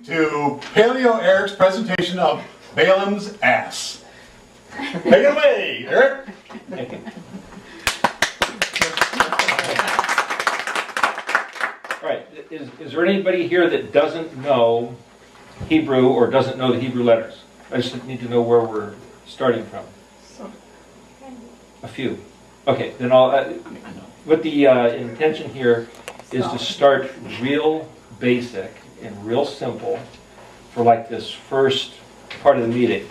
to Paleo Eric's presentation of Balaam's ass. Take it away, Eric. All right, is there anybody here that doesn't know Hebrew or doesn't know the Hebrew letters? I just need to know where we're starting from. A few. Okay, then what the intention here is to start real basic and real simple for like this first part of the meeting.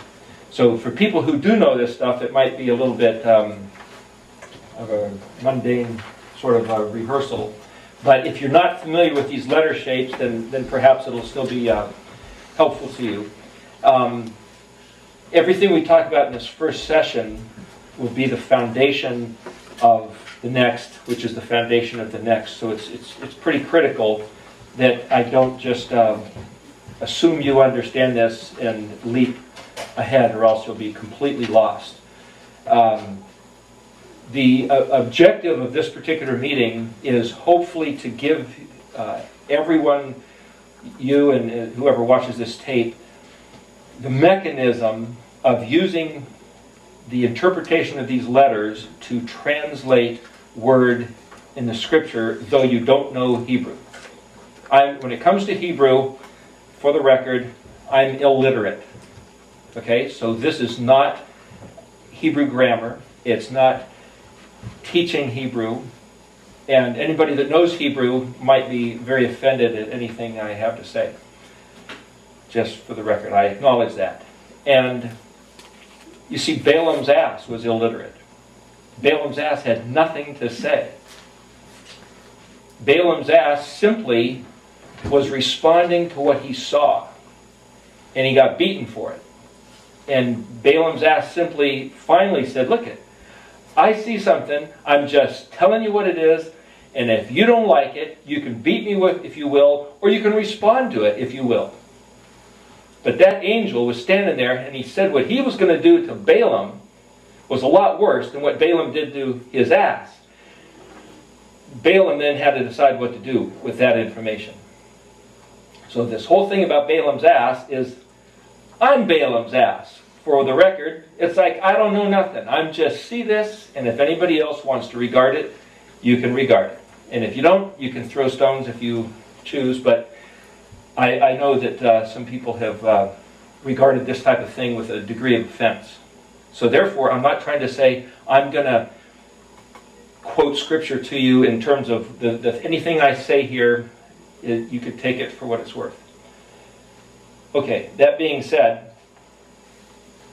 So for people who do know this stuff, it might be a little bit of a mundane sort of a rehearsal. But if you're not familiar with these letter shapes, then perhaps it'll still be helpful to you. Everything we talk about in this first session will be the foundation of the next, which is the foundation of the next. So it's pretty critical that I don't just assume you understand this and leap ahead, or else you'll be completely lost. The objective of this particular meeting is hopefully to give everyone, you and whoever watches this tape, the mechanism of using the interpretation of these letters to translate word in the scripture, though you don't know Hebrew. When it comes to Hebrew, for the record, I'm illiterate. Okay, so this is not Hebrew grammar. It's not teaching Hebrew. And anybody that knows Hebrew might be very offended at anything I have to say. Just for the record, I acknowledge that. And you see, Balaam's ass was illiterate. Balaam's ass had nothing to say. Balaam's ass simply was responding to what he saw. And he got beaten for it. And Balaam's ass simply finally said, look it, I see something, I'm just telling you what it is, and if you don't like it, you can beat me with if you will, or you can respond to it if you will. But that angel was standing there, and he said what he was going to do to Balaam was a lot worse than what Balaam did to his ass. Balaam then had to decide what to do with that information. So this whole thing about Balaam's ass is, I'm Balaam's ass. For the record, it's like, I don't know nothing. I'm just see this, and if anybody else wants to regard it, you can regard it. And if you don't, you can throw stones if you choose, but I know that some people have regarded this type of thing with a degree of offense. So therefore, I'm not trying to say I'm going to quote scripture to you in terms of anything I say here, you could take it for what it's worth. Okay, that being said,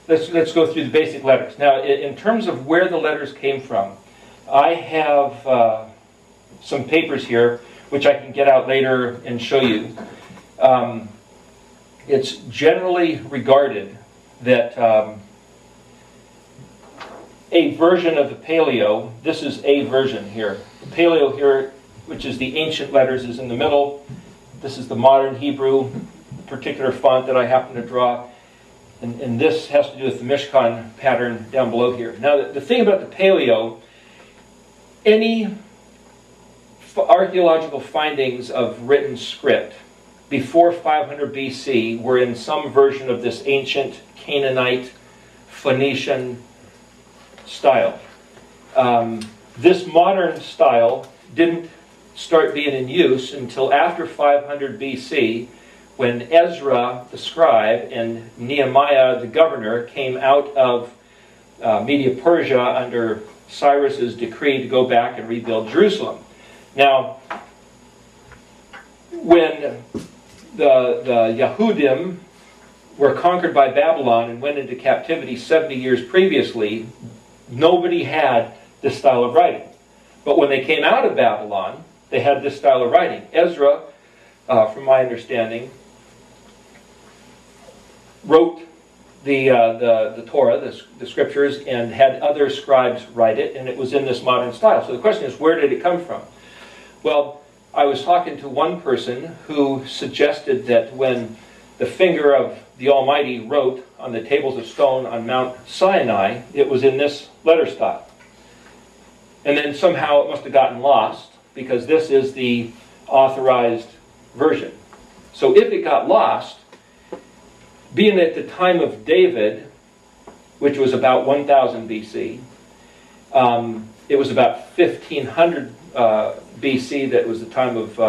let's go through the basic letters. Now, in terms of where the letters came from, I have some papers here, which I can get out later and show you. It's generally regarded that a version of the Paleo, this is a version here. The Paleo here, which is the ancient letters, is in the middle. This is the modern Hebrew, particular font that I happen to draw. And this has to do with the Mishkan pattern down below here. Now, the thing about the Paleo, any archaeological findings of written script before 500 BC were in some version of this ancient Canaanite, Phoenician style. This modern style didn't start being in use until after 500 BC, when Ezra the scribe and Nehemiah the governor came out of Media Persia under Cyrus's decree to go back and rebuild Jerusalem. Now, when the Yehudim were conquered by Babylon and went into captivity 70 years previously, nobody had this style of writing. But when they came out of Babylon, they had this style of writing. Ezra, from my understanding, wrote the Torah, the scriptures, and had other scribes write it, and it was in this modern style. So the question is, where did it come from? Well, I was talking to one person who suggested that when the finger of the Almighty wrote on the tables of stone on Mount Sinai, it was in this letter style. And then somehow it must have gotten lost, because this is the authorized version. So if it got lost, being at the time of David, which was about 1000 BC, it was about 1500 BC that was the time of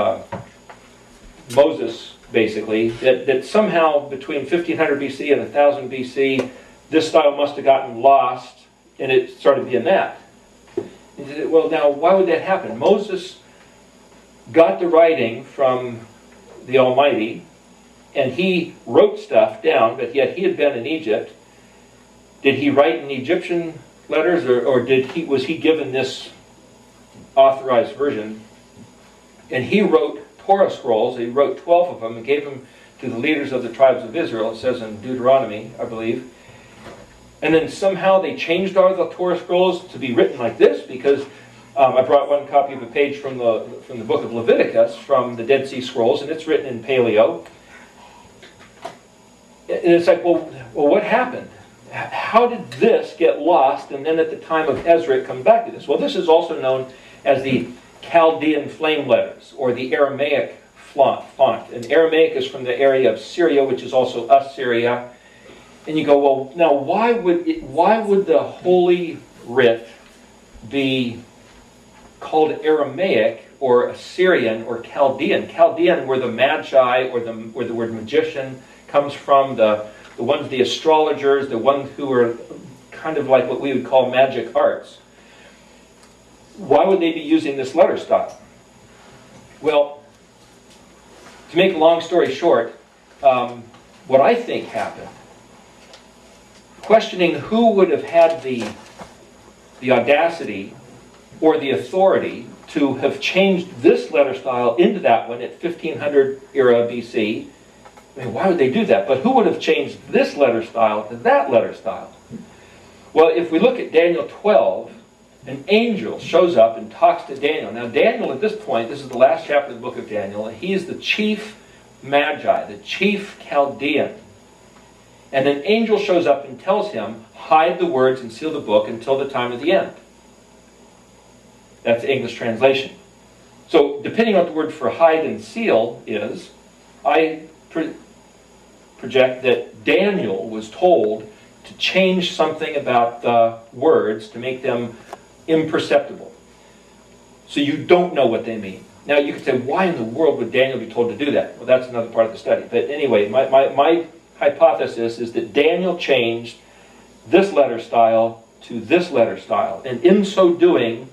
Moses, basically, that somehow between 1500 BC and 1000 BC, this style must have gotten lost, and it started being that. Well, now, why would that happen? Moses got the writing from the Almighty, and he wrote stuff down, but yet he had been in Egypt. Did he write in Egyptian letters, or was he given this authorized version? And he wrote Torah scrolls. He wrote 12 of them and gave them to the leaders of the tribes of Israel. It says in Deuteronomy, I believe. And then somehow they changed all the Torah scrolls to be written like this, because I brought one copy of a page from the book of Leviticus, from the Dead Sea Scrolls, and it's written in Paleo. And it's like, well, what happened? How did this get lost, and then at the time of Ezra it comes back to this? Well, this is also known as the Chaldean flame letters, or the Aramaic font. And Aramaic is from the area of Syria, which is also Assyria. And you go, well, now why would the Holy Writ be called Aramaic or Assyrian or Chaldean? Chaldean, where the Magi, or where the word magician comes from, the ones, the astrologers, the ones who are kind of like what we would call magic arts. Why would they be using this letter style? Well, to make a long story short, what I think happened, questioning who would have had the audacity or the authority to have changed this letter style into that one at 1500 era BC. I mean, why would they do that? But who would have changed this letter style to that letter style? Well, if we look at Daniel 12, an angel shows up and talks to Daniel. Now, Daniel, at this point, this is the last chapter of the book of Daniel, he is the chief Magi, the chief Chaldean. And an angel shows up and tells him, hide the words and seal the book until the time of the end. That's the English translation. So, depending on what the word for hide and seal is, I project that Daniel was told to change something about the words to make them imperceptible. So you don't know what they mean. Now you could say, why in the world would Daniel be told to do that? Well, that's another part of the study. But anyway, my hypothesis is that Daniel changed this letter style to this letter style, and in so doing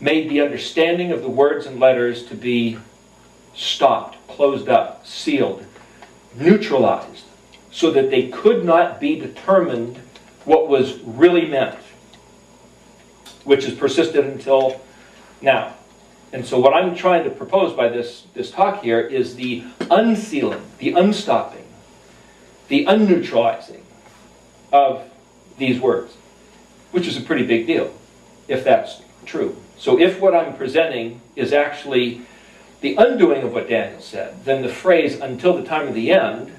made the understanding of the words and letters to be stopped, closed up, sealed, neutralized, so that they could not be determined what was really meant, which has persisted until now. And so what I'm trying to propose by this talk here is the unsealing, the unstopping, the unneutralizing of these words, which is a pretty big deal, if that's true. So if what I'm presenting is actually the undoing of what Daniel said, then the phrase, until the time of the end,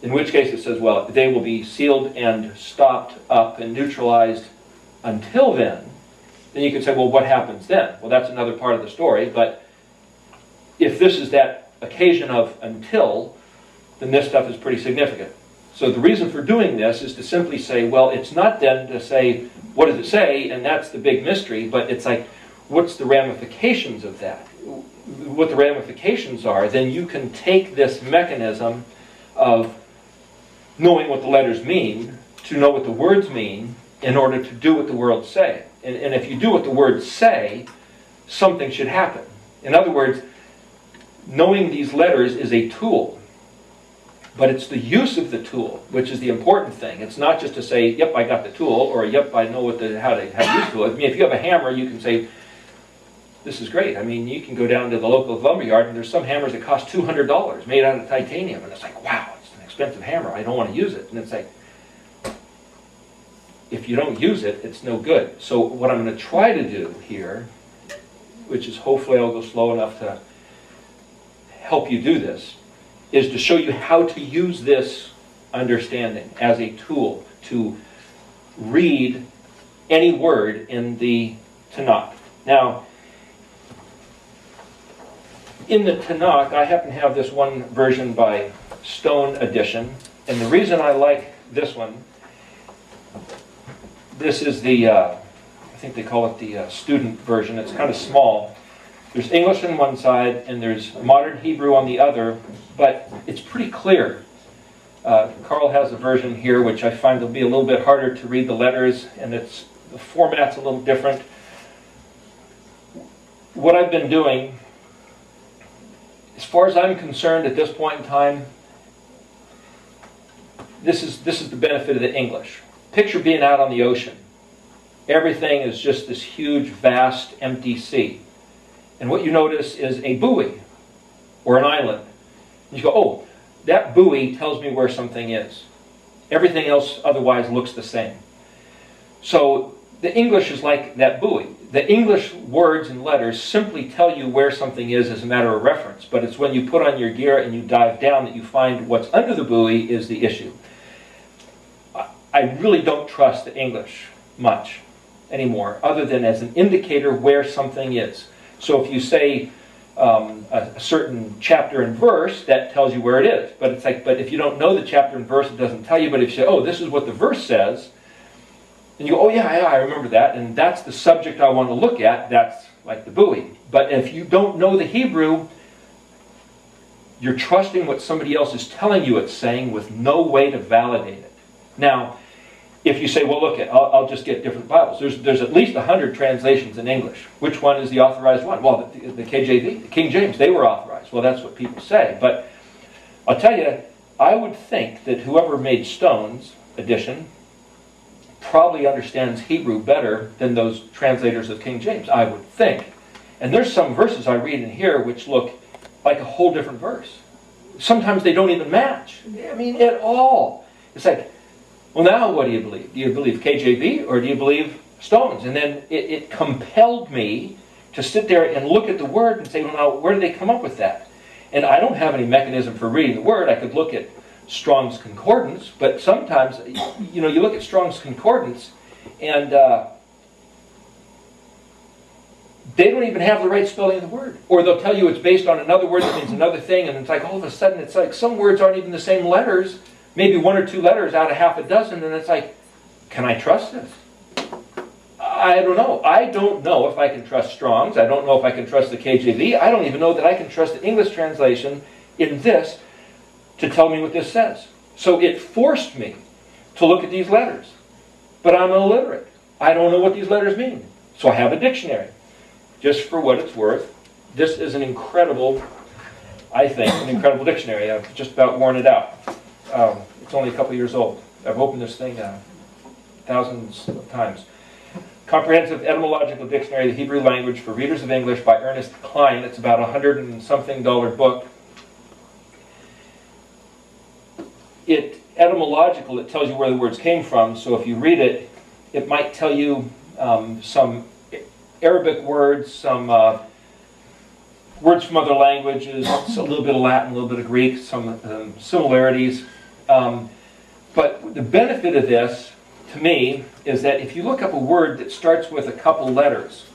in which case it says, well, they will be sealed and stopped up and neutralized until then you could say, well, what happens then? Well, that's another part of the story, but if this is that occasion of until, then this stuff is pretty significant. So the reason for doing this is to simply say, well, it's not then to say, what does it say? And that's the big mystery, but it's like, what's the ramifications of that? What the ramifications are, then you can take this mechanism of knowing what the letters mean to know what the words mean in order to do what the words say. And if you do what the words say, something should happen. In other words, knowing these letters is a tool. But it's the use of the tool, which is the important thing. It's not just to say, yep, I got the tool, or yep, I know how to use the tool. I mean, if you have a hammer, you can say, this is great. I mean, you can go down to the local lumber yard, and there's some hammers that cost $200 made out of titanium. And it's like, wow, it's an expensive hammer. I don't want to use it. And it's like, if you don't use it, it's no good. So what I'm going to try to do here, which is hopefully I'll go slow enough to help you do this, is to show you how to use this understanding as a tool to read any word in the Tanakh. Now, in the Tanakh, I happen to have this one version by Stone edition, and the reason I like this one, this is the, I think they call it the student version. It's kind of small. There's English on one side, and there's modern Hebrew on the other, but it's pretty clear. Carl has a version here, which I find will be a little bit harder to read the letters, and the format's a little different. What I've been doing, as far as I'm concerned at this point in time, this is the benefit of the English. Picture being out on the ocean. Everything is just this huge, vast, empty sea. And what you notice is a buoy or an island. And you go, oh, that buoy tells me where something is. Everything else otherwise looks the same. So the English is like that buoy. The English words and letters simply tell you where something is as a matter of reference. But it's when you put on your gear and you dive down that you find what's under the buoy is the issue. I really don't trust the English much anymore, other than as an indicator where something is. So if you say a certain chapter and verse, that tells you where it is. But it's like, but if you don't know the chapter and verse, it doesn't tell you. But if you say, oh, this is what the verse says, and you go, oh yeah, I remember that, and that's the subject I want to look at, that's like the buoy. But if you don't know the Hebrew, you're trusting what somebody else is telling you it's saying with no way to validate it. Now, if you say, well, look, I'll just get different Bibles. There's at least 100 translations in English. Which one is the authorized one? Well, the KJV, the King James, they were authorized. Well, that's what people say. But I'll tell you, I would think that whoever made Stone's edition probably understands Hebrew better than those translators of King James, I would think. And there's some verses I read in here which look like a whole different verse. Sometimes they don't even match. I mean, at all. It's like, well, now what do you believe? Do you believe KJV or do you believe Stone's? And then it compelled me to sit there and look at the Word and say, well, now, where do they come up with that? And I don't have any mechanism for reading the Word. I could look at Strong's Concordance, but sometimes, you look at Strong's Concordance and they don't even have the right spelling of the word. Or they'll tell you it's based on another word that means another thing, and it's like all of a sudden it's like some words aren't even the same letters. Maybe one or two letters out of half a dozen, and it's like, can I trust this? I don't know. I don't know if I can trust Strong's. I don't know if I can trust the KJV. I don't even know that I can trust the English translation in this to tell me what this says. So it forced me to look at these letters. But I'm illiterate. I don't know what these letters mean. So I have a dictionary. Just for what it's worth, this is an incredible, I think, an incredible dictionary. I've just about worn it out. It's only a couple years old. I've opened this thing thousands of times. Comprehensive Etymological Dictionary of the Hebrew Language for Readers of English by Ernest Klein. It's about $100 and something book. Etymological, it tells you where the words came from. So if you read it, it might tell you some Arabic words, some words from other languages, a little bit of Latin, a little bit of Greek, some similarities. But the benefit of this, to me, is that if you look up a word that starts with a couple letters,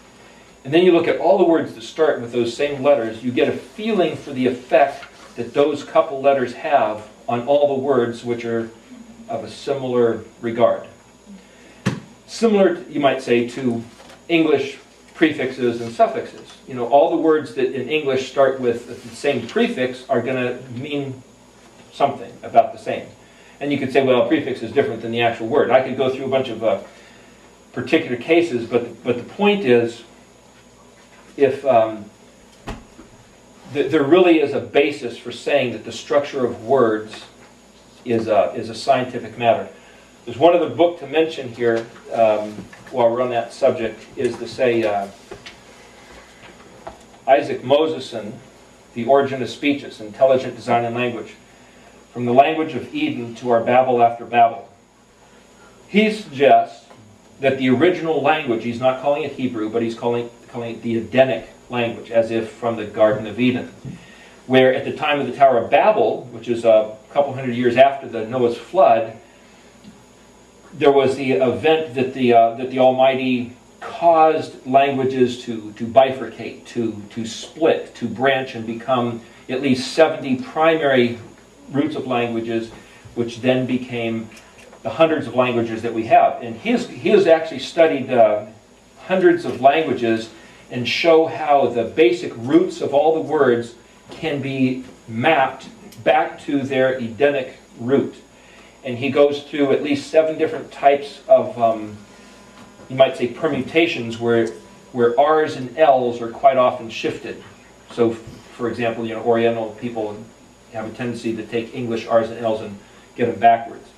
and then you look at all the words that start with those same letters, you get a feeling for the effect that those couple letters have on all the words which are of a similar regard. Similar, you might say, to English prefixes and suffixes. All the words that in English start with the same prefix are going to mean something about the same. And you could say, well, a prefix is different than the actual word. I could go through a bunch of particular cases, but the point is, if there really is a basis for saying that the structure of words is a scientific matter. There's one other book to mention here while we're on that subject, is to say Isaac Moseson, The Origin of Speeches, Intelligent Design and Language, From the Language of Eden to Our Babel After Babel. He suggests that the original language, he's not calling it Hebrew, but he's calling it the Edenic language, as if from the Garden of Eden, where at the time of the Tower of Babel, which is a couple hundred years after the Noah's flood, there was the event that the Almighty caused languages to bifurcate, to split, to branch and become at least 70 primary roots of languages, which then became the hundreds of languages that we have. And he has actually studied hundreds of languages and show how the basic roots of all the words can be mapped back to their Edenic root. And he goes through at least 7 different types of, you might say, permutations where R's and L's are quite often shifted. So, for example, Oriental people have a tendency to take English R's and L's and get them backwards.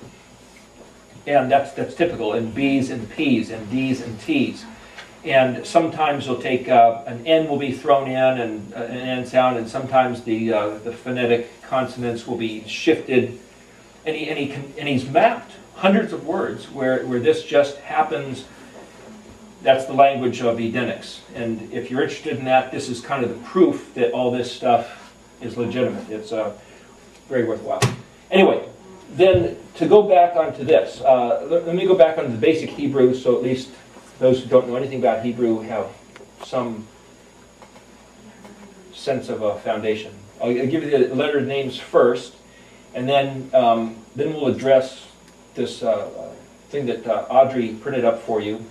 And that's typical in B's and P's and D's and T's. And sometimes they'll take an N will be thrown in and an N sound, and sometimes the phonetic consonants will be shifted. And he's mapped hundreds of words where this just happens. That's the language of Edenics. And if you're interested in that, this is kind of the proof that all this stuff is legitimate. It's very worthwhile. Anyway, then to go back onto this, let me go back onto the basic Hebrew, so at least those who don't know anything about Hebrew have some sense of a foundation. I'll give you the letter names first, and then we'll address this thing that Audrey printed up for you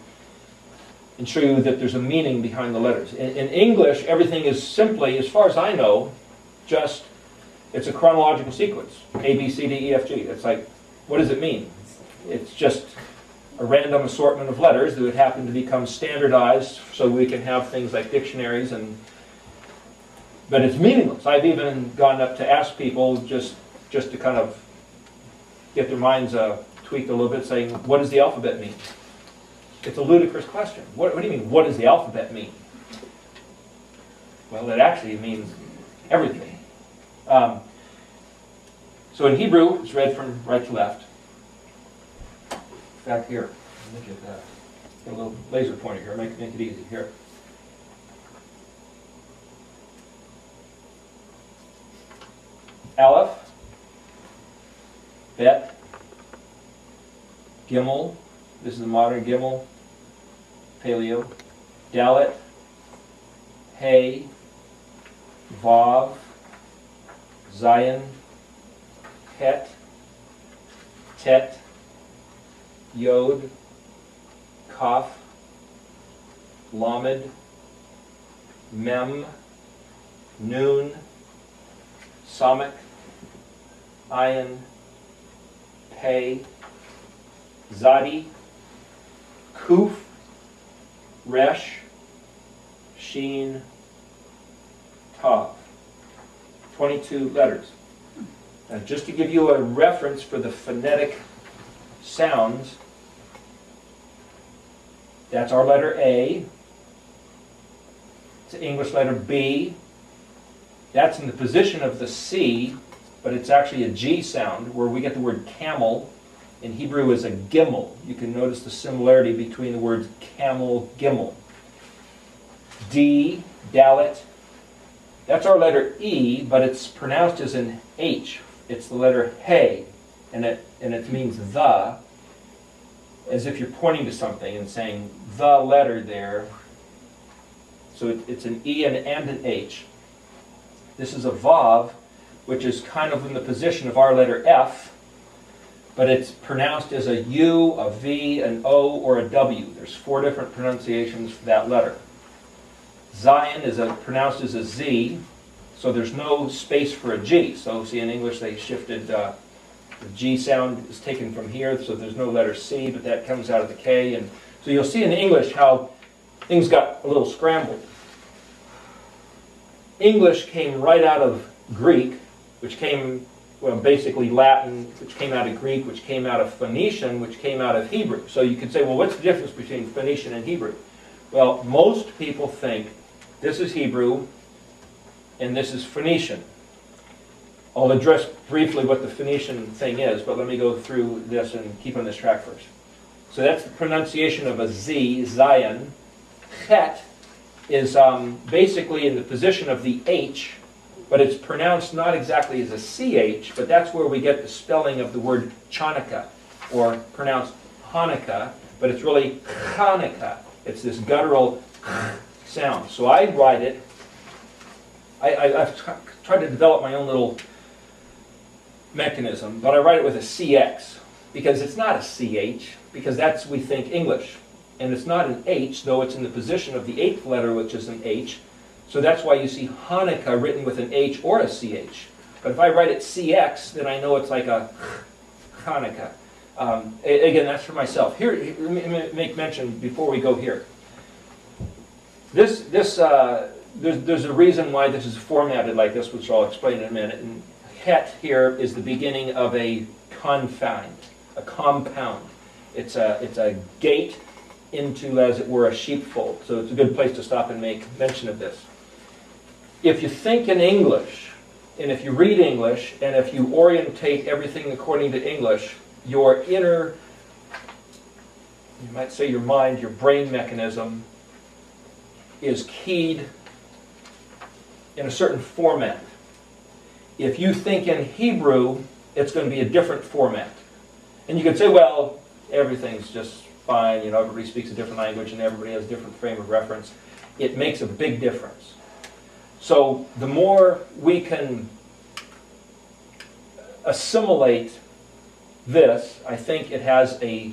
and show you that there's a meaning behind the letters. In English, everything is simply, as far as I know, just, it's a chronological sequence. A, B, C, D, E, F, G. It's like, what does it mean? It's just a random assortment of letters that would happen to become standardized so we can have things like dictionaries, but it's meaningless. I've even gone up to ask people just to kind of get their minds tweaked a little bit, saying, what does the alphabet mean? It's a ludicrous question. What do you mean, what does the alphabet mean? Well, it actually means everything. So in Hebrew, it's read from right to left. Back here, look at that. Got a little laser pointer here, make it easy. Here. Aleph, Bet, Gimel, this is the modern Gimel, Paleo, Dalet, Hey, Vav, Zion, Het, Tet, Yod, Kaf, Lamed, Mem, Nun, Samek, Ayin, Pei, Zadi, Kuf, Resh, Sheen, Tav. 22 letters. Now, just to give you a reference for the phonetic sounds, that's our letter A. It's the English letter B. That's in the position of the C, but it's actually a G sound, where we get the word camel. In Hebrew is a gimel. You can notice the similarity between the words camel, gimel. D, dalet. That's our letter E, but it's pronounced as an H. It's the letter Hey, and it means the, as if you're pointing to something and saying the letter there. So it's an E and an H. This is a Vav, which is kind of in the position of our letter F, but it's pronounced as a U, a V, an O, or a W. There's 4 different pronunciations for that letter. Zion is pronounced as a Z, so there's no space for a G. So see, in English they shifted, the G sound is taken from here, so there's no letter C, but that comes out of the K. And so you'll see in English how things got a little scrambled. English came right out of Greek, which came, well, basically Latin, which came out of Greek, which came out of Phoenician, which came out of Hebrew. So you could say, well, what's the difference between Phoenician and Hebrew? Well, most people think this is Hebrew and this is Phoenician. I'll address briefly what the Phoenician thing is, but let me go through this and keep on this track first. So that's the pronunciation of a Z, Zion. Het is basically in the position of the H, but it's pronounced not exactly as a CH, but that's where we get the spelling of the word Chanukah, or pronounced Hanukkah, but it's really Hanukkah. It's this guttural sound. So I write it. I've tried to develop my own little mechanism, but I write it with a CX because it's not a CH, because that's, we think, English. And it's not an H, though it's in the position of the 8th letter, which is an H. So that's why you see Hanukkah written with an H or a CH. But if I write it CX, then I know it's like a Hanukkah. Again, that's for myself. Here, let me make mention before we go here. There's a reason why this is formatted like this, which I'll explain in a minute. And het here is the beginning of a confound, a compound. It's a gate into, as it were, a sheepfold. So it's a good place to stop and make mention of this. If you think in English, and if you read English, and if you orientate everything according to English, your inner, you might say your mind, your brain mechanism, is keyed in a certain format. If you think in Hebrew, it's going to be a different format. And you could say, well, everything's just fine, you know, everybody speaks a different language and everybody has a different frame of reference. It makes a big difference. So the more we can assimilate this, I think it has a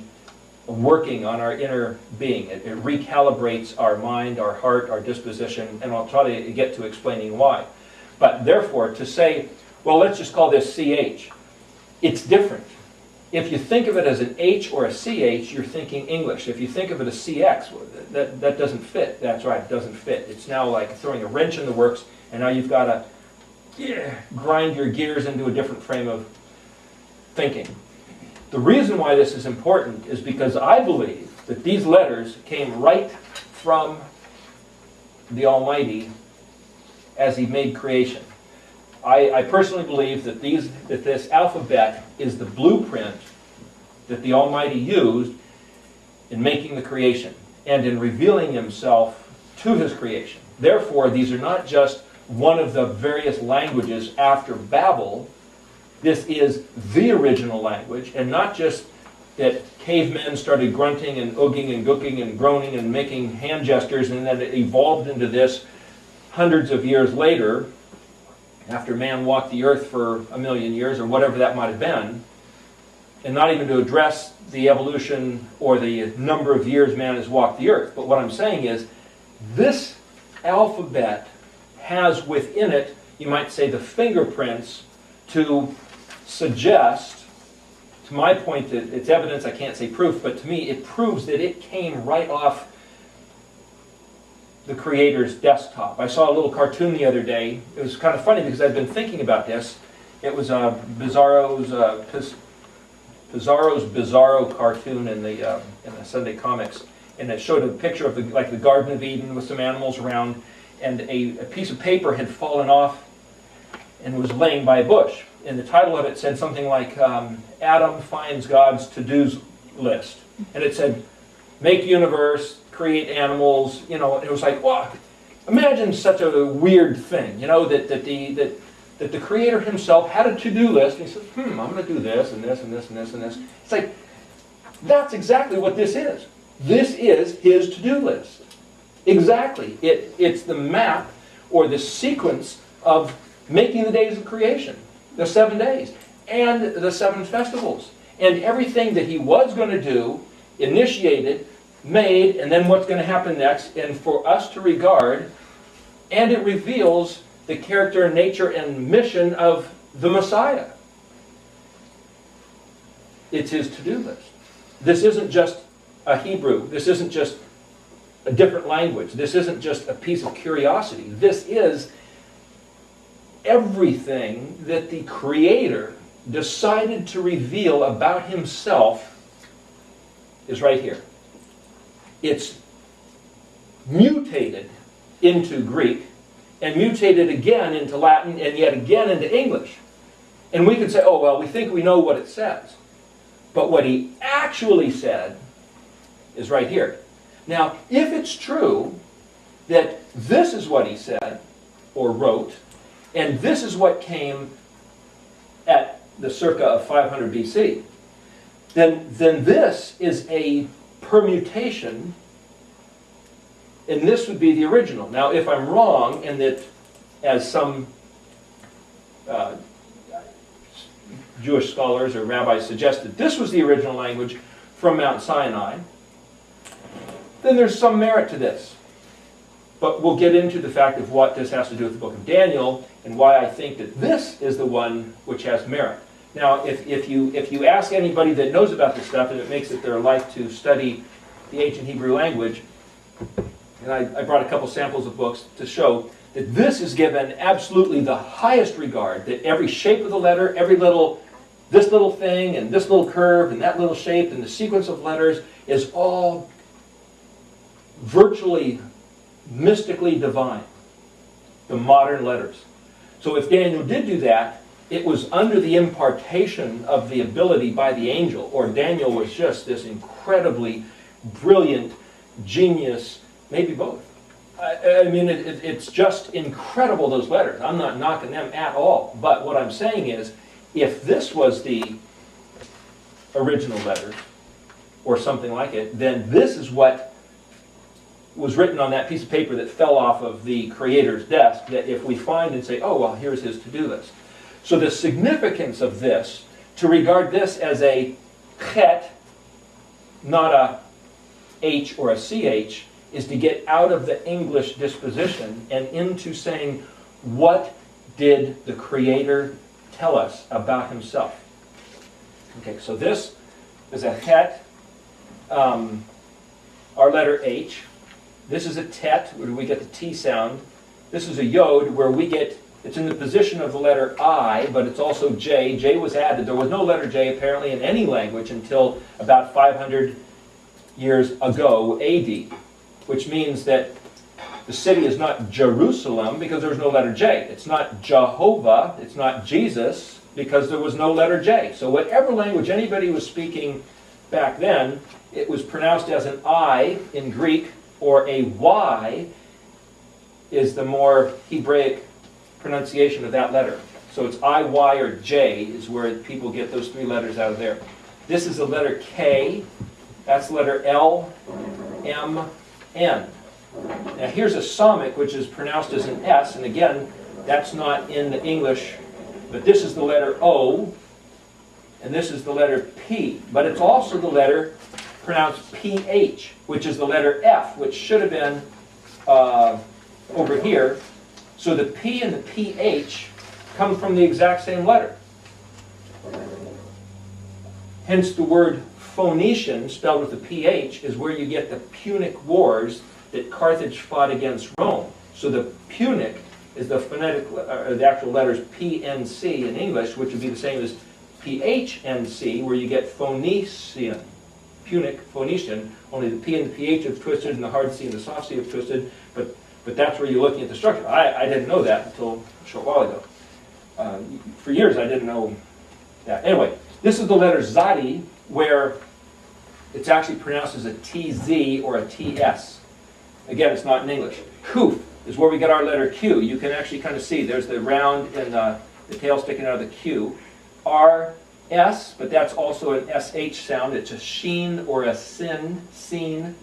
working on our inner being. It recalibrates our mind, our heart, our disposition, and I'll try to get to explaining why. But therefore, to say, well, let's just call this CH, it's different. If you think of it as an H or a CH, you're thinking English. If you think of it as CX, well, that doesn't fit. That's right, it doesn't fit. It's now like throwing a wrench in the works, and now you've got to grind your gears into a different frame of thinking. The reason why this is important is because I believe that these letters came right from the Almighty as He made creation. I personally believe that this alphabet is the blueprint that the Almighty used in making the creation and in revealing Himself to His creation. Therefore, these are not just one of the various languages after Babel. This is the original language, and not just that cavemen started grunting and ooghing and gooking and groaning and making hand gestures, and then it evolved into this hundreds of years later, after man walked the earth for 1,000,000 years, or whatever that might have been, and not even to address the evolution or the number of years man has walked the earth. But what I'm saying is, this alphabet has within it, you might say, the fingerprints to suggest, to my point, that it's evidence, I can't say proof, but to me it proves that it came right off the Creator's desktop. I saw a little cartoon the other day. It was kind of funny because I've been thinking about this. It was Bizarro's Bizarro cartoon in the Sunday comics, and it showed a picture of the Garden of Eden with some animals around, and a piece of paper had fallen off and was laying by a bush. And the title of it said something like, Adam finds God's to-dos list. And it said, make universe, create animals, you know. It was like, wow, imagine such a weird thing, you know, that the Creator Himself had a to-do list, and He says, I'm going to do this, and this, and this, and this, and this. It's like, that's exactly what this is. This is His to-do list. Exactly. It's the map, or the sequence of making the days of creation. The 7 days, and the 7 festivals, and everything that He was going to do, initiated, made, and then what's going to happen next, and for us to regard, and it reveals the character, nature, and mission of the Messiah. It's His to-do list. This isn't just a Hebrew. This isn't just a different language. This isn't just a piece of curiosity. This is everything that the Creator decided to reveal about Himself is right here. It's mutated into Greek, and mutated again into Latin, and yet again into English. And we could say, oh, well, we think we know what it says. But what He actually said is right here. Now, if it's true that this is what He said, or wrote, and this is what came at the circa of 500 BC, then this is a permutation And this would be the original. Now, if I'm wrong, and that, as some Jewish scholars or rabbis suggested, this was the original language from Mount Sinai, then there's some merit to this. But we'll get into the fact of what this has to do with the book of Daniel and why I think that this is the one which has merit. Now, if you ask anybody that knows about this stuff and it makes it their life to study the ancient Hebrew language, and I brought a couple samples of books to show that this is given absolutely the highest regard, that every shape of the letter, this little thing and this little curve and that little shape and the sequence of letters is all virtually mystically divine, the modern letters. So if Daniel did do that, it was under the impartation of the ability by the angel, or Daniel was just this incredibly brilliant genius, maybe both. I mean, it's just incredible, those letters. I'm not knocking them at all. But what I'm saying is, if this was the original letter, or something like it, then this is what was written on that piece of paper that fell off of the creator's desk, that if we find and say, oh, well, here's his to-do list. So the significance of this, to regard this as a chet, not a H or a CH, is to get out of the English disposition and into saying, what did the Creator tell us about himself? Okay, so this is a het, our letter H. This is a tet, where we get the T sound. This is a yod, where we get, it's in the position of the letter I, but it's also J. J was added. There was no letter J apparently in any language until about 500 years ago, AD, which means that the city is not Jerusalem because there's no letter J. It's not Jehovah, it's not Jesus, because there was no letter J. So whatever language anybody was speaking back then, it was pronounced as an I in Greek, or a Y is the more Hebraic pronunciation of that letter. So it's I, Y, or J is where people get those three letters out of there. This is the letter K. That's the letter L, M, N. Now here's a Samic, which is pronounced as an S, and again, that's not in the English, but this is the letter O, and this is the letter P. But it's also the letter pronounced PH, which is the letter F, which should have been over here. So the P and the PH come from the exact same letter. Hence the word Phoenician, spelled with the PH, is where you get the Punic Wars that Carthage fought against Rome. So the Punic is the phonetic, the actual letters PNC in English, which would be the same as PHNC, where you get Phoenician. Punic, Phoenician, only the P and the PH have twisted and the hard C and the soft C have twisted, but that's where you're looking at the structure. I didn't know that until a short while ago. For years I didn't know that. Anyway, this is the letter Zadi, where it's actually pronounced as a TZ or a TS. Again, it's not in English. Kuf is where we get our letter Q. You can actually kind of see there's the round and the tail sticking out of the Q. R, S, but that's also an SH sound. It's a sheen or a sin, seen,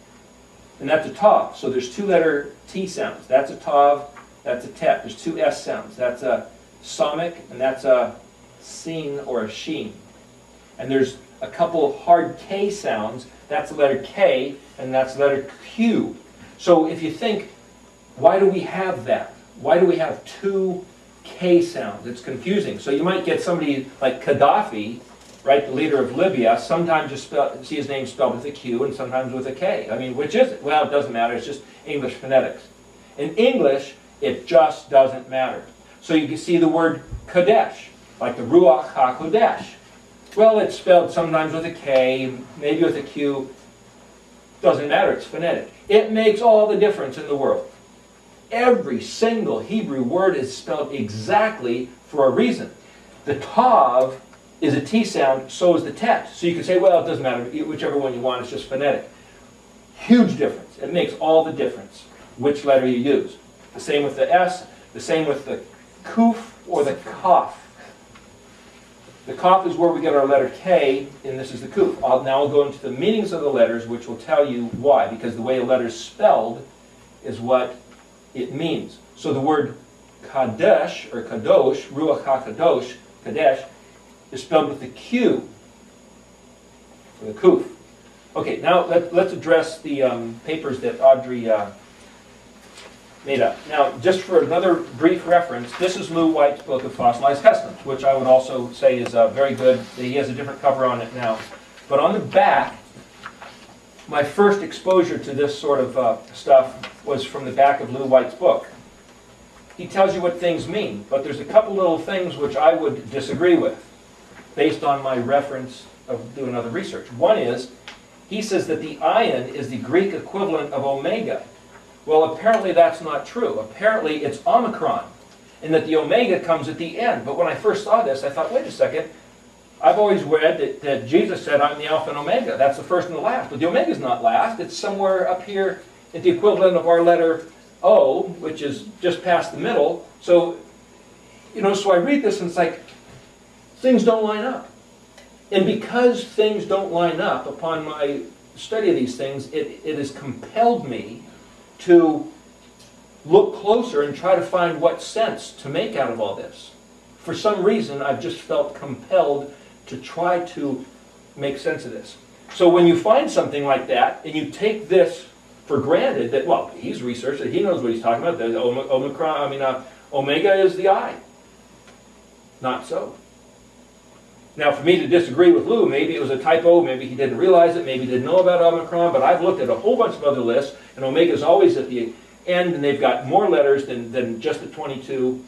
and that's a tav. So there's two letter T sounds. That's a tav, that's a tet. There's two S sounds. That's a Samic, and that's a seen or a sheen. And there's a couple hard K sounds. That's the letter K, and that's the letter Q. So if you think, why do we have that? Why do we have two K sounds? It's confusing. So you might get somebody like Gaddafi, right, the leader of Libya, sometimes you see his name spelled with a Q and sometimes with a K. I mean, which is it? Well, it doesn't matter. It's just English phonetics. In English, it just doesn't matter. So you can see the word Kodesh, like the Ruach HaKodesh. Well, it's spelled sometimes with a K, maybe with a Q. Doesn't matter. It's phonetic. It makes all the difference in the world. Every single Hebrew word is spelled exactly for a reason. The tav is a T sound, so is the tet. So you can say, well, it doesn't matter, whichever one you want, it's just phonetic. Huge difference. It makes all the difference which letter you use. The same with the S, the same with the kuf or the kaf. The kaf is where we get our letter K, and this is the kuf. Now I'll go into the meanings of the letters, which will tell you why, because the way a letter is spelled is what it means. So the word Kadesh, or Kadosh, Ruach HaKadosh, Kadesh, is spelled with the Q, for the Kuf. Okay, now let's address the papers that Audrey made up. Now, just for another brief reference, this is Lou White's book of Fossilized Customs, which I would also say is very good. He has a different cover on it now. But on the back, my first exposure to this sort of stuff was from the back of Lou White's book. He tells you what things mean, but there's a couple little things which I would disagree with, based on my reference of doing other research. One is, he says that the ayin is the Greek equivalent of omega. Well, apparently that's not true. Apparently it's omicron, and that the omega comes at the end. But when I first saw this, I thought, wait a second. I've always read that Jesus said, I'm the Alpha and Omega. That's the first and the last. But the Omega is not last. It's somewhere up here at the equivalent of our letter O, which is just past the middle. So, so I read this and it's like, things don't line up. And because things don't line up upon my study of these things, it has compelled me to look closer and try to find what sense to make out of all this. For some reason, I've just felt compelled to try to make sense of this. So when you find something like that, and you take this for granted that, well, he's researched it, he knows what he's talking about, the omega is the I. Not so. Now, for me to disagree with Lou, maybe it was a typo, maybe he didn't realize it, maybe he didn't know about Omicron, but I've looked at a whole bunch of other lists, and Omega is always at the end, and they've got more letters than just the 22.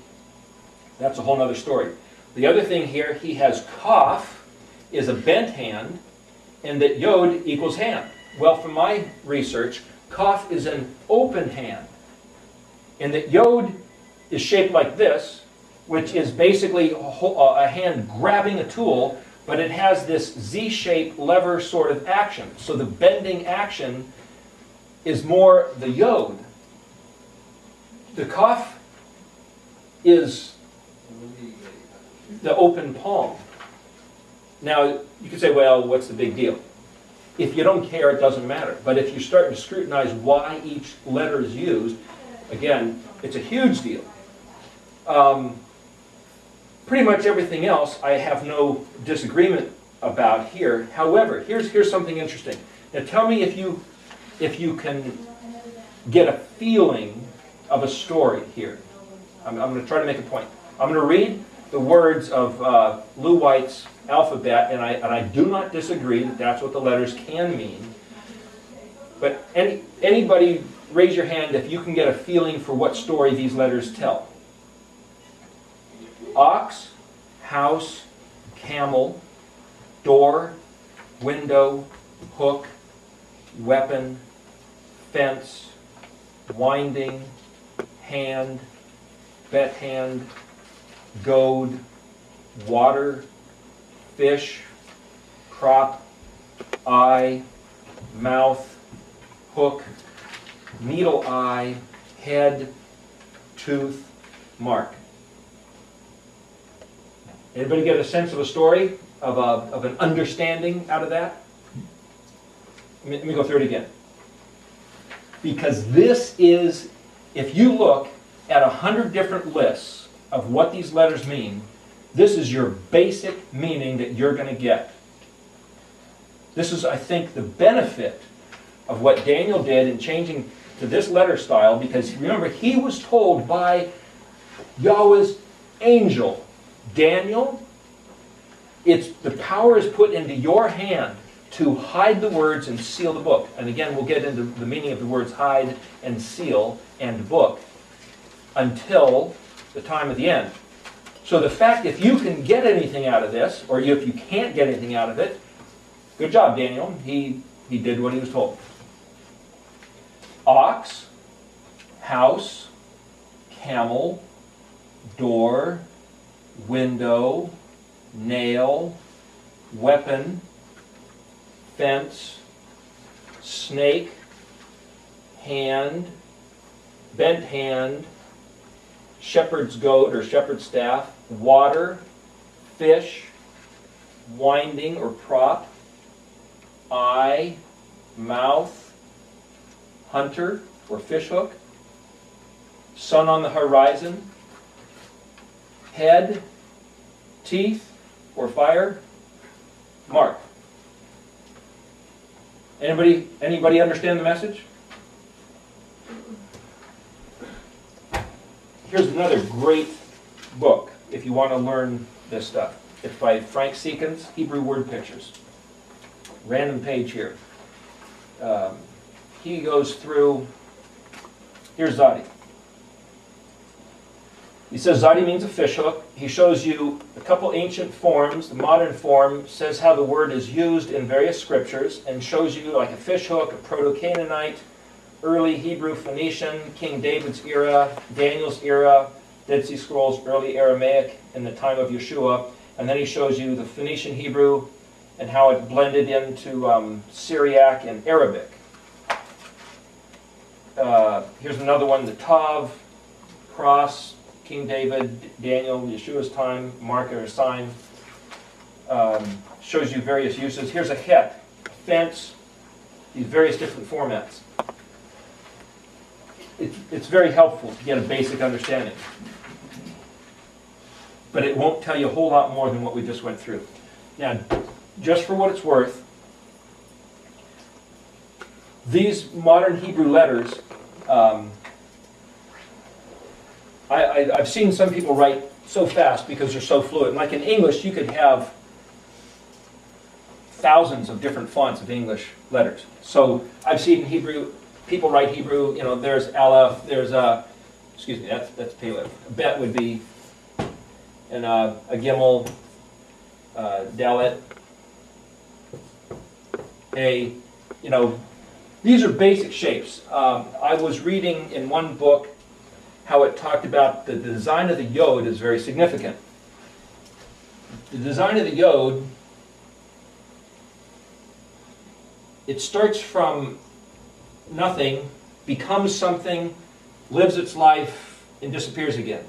That's a whole other story. The other thing here, he has Kaf is a bent hand, and that Yod equals hand. Well, from my research, Kaf is an open hand, and that Yod is shaped like this, which is basically a hand grabbing a tool, but it has this Z-shaped lever sort of action. So the bending action is more the Yod. The Kaf is the open palm. Now, you could say, well, what's the big deal? If you don't care, it doesn't matter. But if you start to scrutinize why each letter is used, again, it's a huge deal. Pretty much everything else I have no disagreement about here. However, here's something interesting. Now tell me if you can get a feeling of a story here. I'm going to try to make a point. I'm going to read the words of Lou White's alphabet, and I do not disagree that that's what the letters can mean. But anybody raise your hand if you can get a feeling for what story these letters tell. Ox, house, camel, door, window, hook, weapon, fence, winding, hand, bet hand, goad, water, fish, crop, eye, mouth, hook, needle eye, head, tooth, mark. Anybody get a sense of a story, of an understanding out of that? Let me go through it again. Because this is, if you look at 100 different lists of what these letters mean, this is your basic meaning that you're going to get. This is, I think, the benefit of what Daniel did in changing to this letter style, because remember, he was told by Yahweh's angel, Daniel, the power is put into your hand to hide the words and seal the book. And again, we'll get into the meaning of the words hide and seal and book until the time of the end. So the fact, if you can get anything out of this, or if you can't get anything out of it, good job, Daniel. He did what he was told. Ox, house, camel, door, window, nail, weapon, fence, snake, hand, bent hand, shepherd's goat or shepherd's staff, water, fish, winding or prop, eye, mouth, hunter, or fish hook, sun on the horizon, head, teeth, or fire, mark. Anybody understand the message? Here's another great book if you want to learn this stuff. It's by Frank Seekins, Hebrew Word Pictures. Random page here. He goes through, here's Zadi. He says Zadi means a fish hook. He shows you a couple ancient forms. The modern form says how the word is used in various scriptures and shows you like a fish hook, a Proto-Canaanite, early Hebrew Phoenician, King David's era, Daniel's era, Dead Sea Scrolls, early Aramaic in the time of Yeshua. And then he shows you the Phoenician Hebrew and how it blended into Syriac and Arabic. Here's another one, the Tav, cross, King David, Daniel, Yeshua's time, marker or sign. Shows you various uses. Here's a het, a fence, these various different formats. It's very helpful to get a basic understanding. But it won't tell you a whole lot more than what we just went through. Now, just for what it's worth, these modern Hebrew letters, I've seen some people write so fast because they're so fluid. Like in English, you could have thousands of different fonts of English letters. So I've seen Hebrew, people write Hebrew, there's Aleph, there's excuse me, that's Paleth. A Bet would be, and a Gimel, Dalet, these are basic shapes. I was reading in one book how it talked about the design of the yod is very significant. The design of the yod, it starts from nothing, becomes something, lives its life, and disappears again.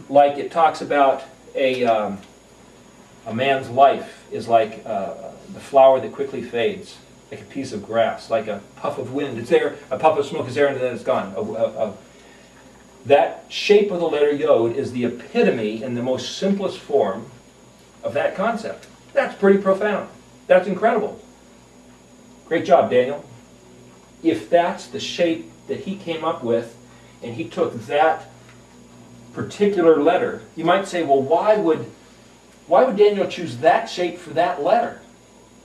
Like it talks about a man's life is like the flower that quickly fades, like a piece of grass, like a puff of wind. It's there, a puff of smoke is there, and then it's gone. That shape of the letter yod is the epitome in the most simplest form of that concept. That's pretty profound. That's incredible. Great job, Daniel. If that's the shape that he came up with, and he took that particular letter, you might say, well, why would Daniel choose that shape for that letter?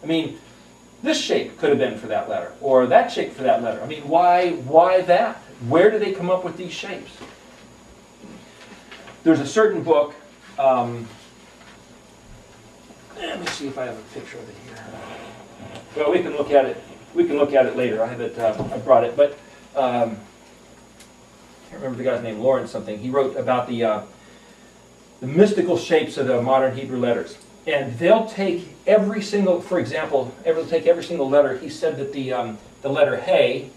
I mean, this shape could have been for that letter, or that shape for that letter. I mean, why that? Where do they come up with these shapes? There's a certain book, let me see if I have a picture of it here. Well, we can look at it. We can look at it later. I have it. I brought it, but I can't remember the guy's name. Lawrence something. He wrote about the mystical shapes of the modern Hebrew letters, and they'll take every single. For example, they'll take every single letter. He said that the letter Hey.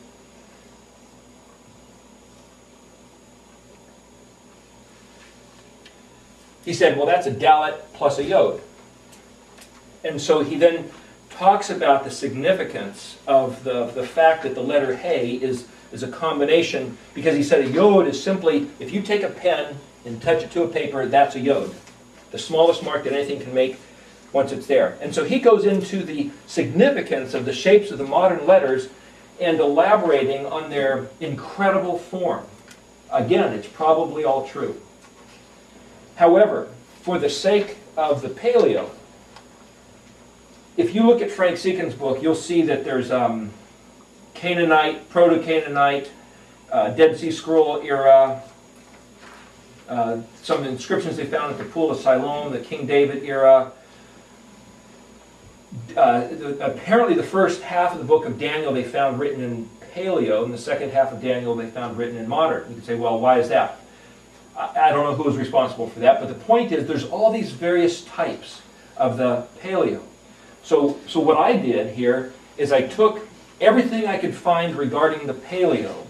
He said, well, that's a Dalet plus a Yod. And so he then talks about the significance of the fact that the letter Hey is a combination, because he said a Yod is simply, if you take a pen and touch it to a paper, that's a Yod. The smallest mark that anything can make once it's there. And so he goes into the significance of the shapes of the modern letters and elaborating on their incredible form. Again, it's probably all true. However, for the sake of the paleo, if you look at Frank Seekins' book, you'll see that there's Canaanite, Proto-Canaanite, Dead Sea Scroll era, some inscriptions they found at the Pool of Siloam, the King David era. Apparently the first half of the book of Daniel they found written in Paleo, and the second half of Daniel they found written in modern. You could say, well, why is that? I don't know who was responsible for that, but the point is there's all these various types of the Paleo. So what I did here is I took everything I could find regarding the Paleo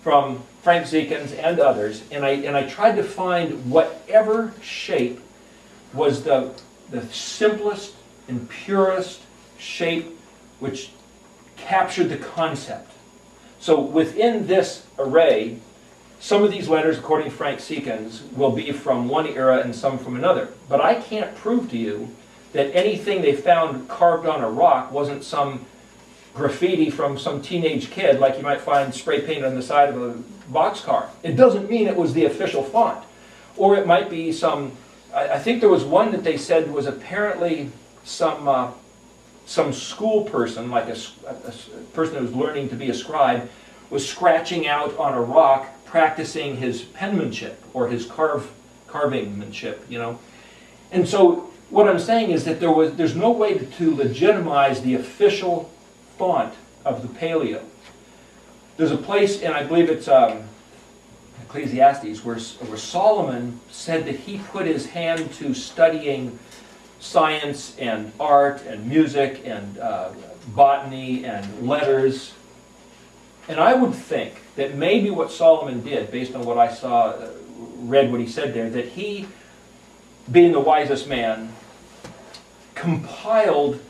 from Frank Seekins and others, and I tried to find whatever shape was the simplest and purest shape which captured the concept. So within this array, some of these letters, according to Frank Seekins, will be from one era and some from another. But I can't prove to you that anything they found carved on a rock wasn't some graffiti from some teenage kid, like you might find spray painted on the side of a boxcar. It doesn't mean it was the official font. Or it might be some, I think there was one that they said was apparently some school person, like a person who was learning to be a scribe, was scratching out on a rock, practicing his penmanship or his carvingmanship, you know. And so what I'm saying is that there's no way to legitimize the official font of the Paleo. There's a place, and I believe it's Ecclesiastes, where Solomon said that he put his hand to studying science and art and music and botany and letters. And I would think that maybe what Solomon did, based on what I saw, read what he said there, that he, being the wisest man, compiled,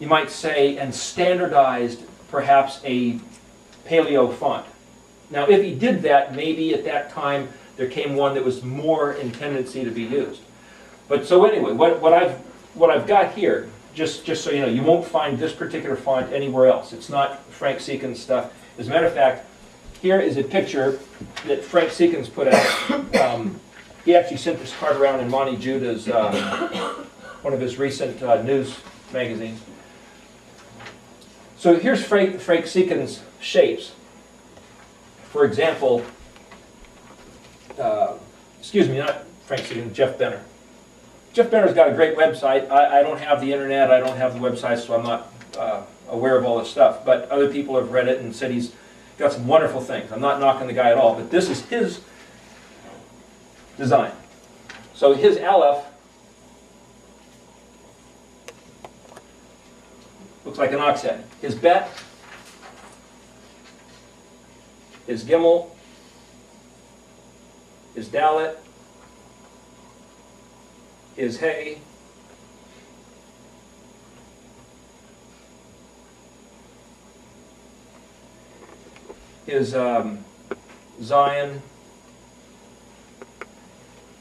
you might say, and standardized perhaps a Paleo font. Now, if he did that, maybe at that time there came one that was more in tendency to be used. But so anyway, what I've got here, just so you know, you won't find this particular font anywhere else. It's not Frank Seekins stuff. As a matter of fact, here is a picture that Frank Seekins put out. He actually sent this card around in Monty Judah's, one of his recent news magazines. So here's Frank Seekins' shapes. For example, excuse me, not Frank Seekins, Jeff Benner. Jeff Benner's got a great website. I don't have the internet, I don't have the website, so I'm not aware of all this stuff. But other people have read it and said he's got some wonderful things. I'm not knocking the guy at all, but this is his design. So his Aleph looks like an ox head. His Bet, his Gimel, his Dalet, his Hay, his Zion,